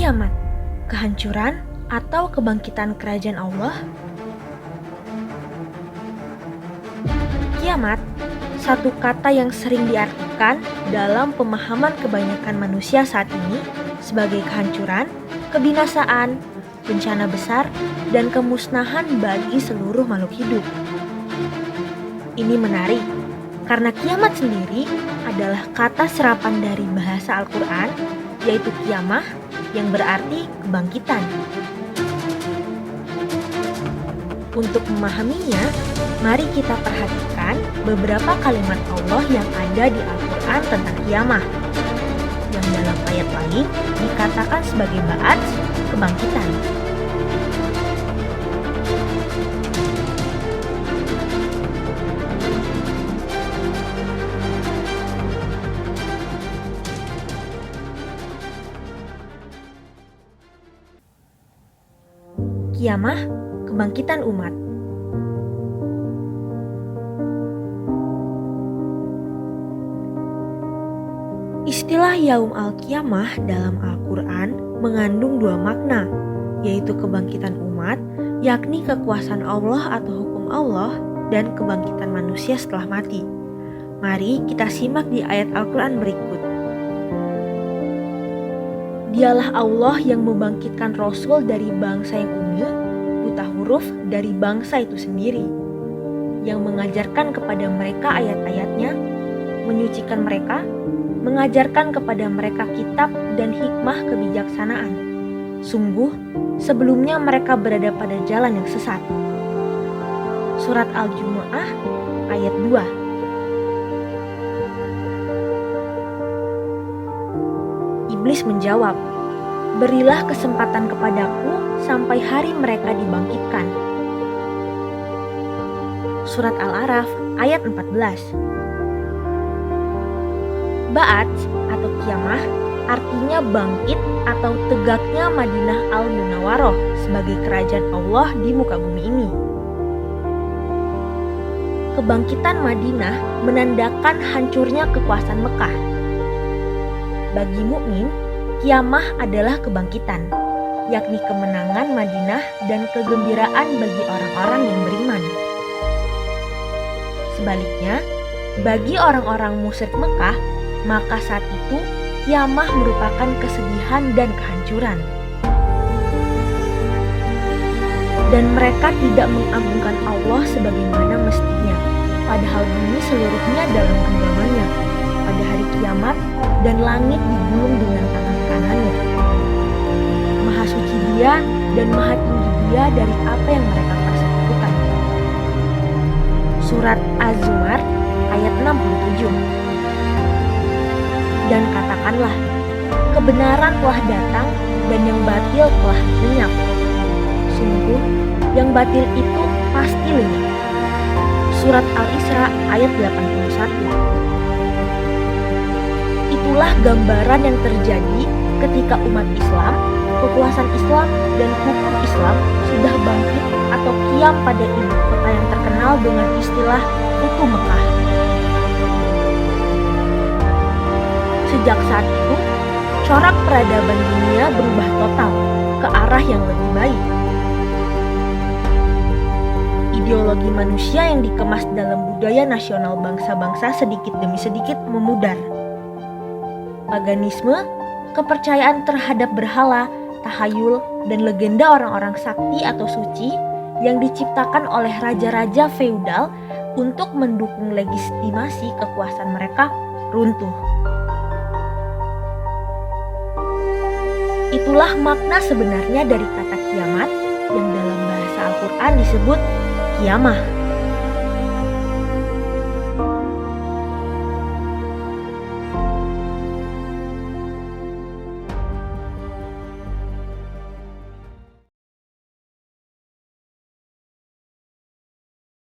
Kiamat, kehancuran atau kebangkitan kerajaan Allah? Kiamat, satu kata yang sering diartikan dalam pemahaman kebanyakan manusia saat ini sebagai kehancuran, kebinasaan, bencana besar, dan kemusnahan bagi seluruh makhluk hidup. Ini menarik, karena kiamat sendiri adalah kata serapan dari bahasa Al-Quran, yaitu kiamah, yang berarti kebangkitan. Untuk memahaminya, mari kita perhatikan beberapa kalimat Allah yang ada di Al-Quran tentang kiamah, yang dalam ayat lain dikatakan sebagai ba'ats, kebangkitan. Kiamah, kebangkitan umat. Istilah Yaum al-Qiyamah dalam Al-Quran mengandung dua makna, yaitu kebangkitan umat, yakni kekuasaan Allah atau hukum Allah, dan kebangkitan manusia setelah mati. Mari kita simak di ayat Al-Quran berikut. Dialah Allah yang membangkitkan Rasul dari bangsa yang umi, buta huruf dari bangsa itu sendiri, yang mengajarkan kepada mereka ayat-ayatnya, menyucikan mereka, mengajarkan kepada mereka kitab dan hikmah kebijaksanaan. Sungguh, sebelumnya mereka berada pada jalan yang sesat. Surat Al-Jumu'ah ayat 2. Iblis menjawab, "Berilah kesempatan kepadaku sampai hari mereka dibangkitkan." Surat Al-A'raf ayat 14. Ba'ats atau kiamah artinya bangkit atau tegaknya Madinah Al-Munawwaroh sebagai kerajaan Allah di muka bumi ini. Kebangkitan Madinah menandakan hancurnya kekuasaan Mekah. Bagi mukmin, kiamah adalah kebangkitan, yakni kemenangan Madinah dan kegembiraan bagi orang-orang yang beriman. Sebaliknya, bagi orang-orang musyrik Mekah, maka saat itu kiamah merupakan kesedihan dan kehancuran. Dan mereka tidak mengagungkan Allah sebagaimana mestinya, padahal bumi seluruhnya dalam genggamannya pada hari kiamat, dan langit digulung dengan tangan kanannya. Maha suci Dia dan maha tinggi Dia dari apa yang mereka persekutukan. Surat Az-Zumar ayat 67. Dan katakanlah, kebenaran telah datang dan yang batil telah lenyap. Sungguh, yang batil itu pasti lenyap. Surat Al-Isra ayat 81. Itulah gambaran yang terjadi ketika umat Islam, kekuasaan Islam, dan hukum Islam sudah bangkit atau qiyam pada ibu kota yang terkenal dengan istilah Futuh Mekah. Sejak saat itu, corak peradaban dunia berubah total ke arah yang lebih baik. Ideologi manusia yang dikemas dalam budaya nasional bangsa-bangsa sedikit demi sedikit memudar. Paganisme, kepercayaan terhadap berhala, tahayul, dan legenda orang-orang sakti atau suci yang diciptakan oleh raja-raja feudal untuk mendukung legitimasi kekuasaan mereka runtuh. Itulah makna sebenarnya dari kata kiamat yang dalam bahasa Al-Quran disebut kiamah.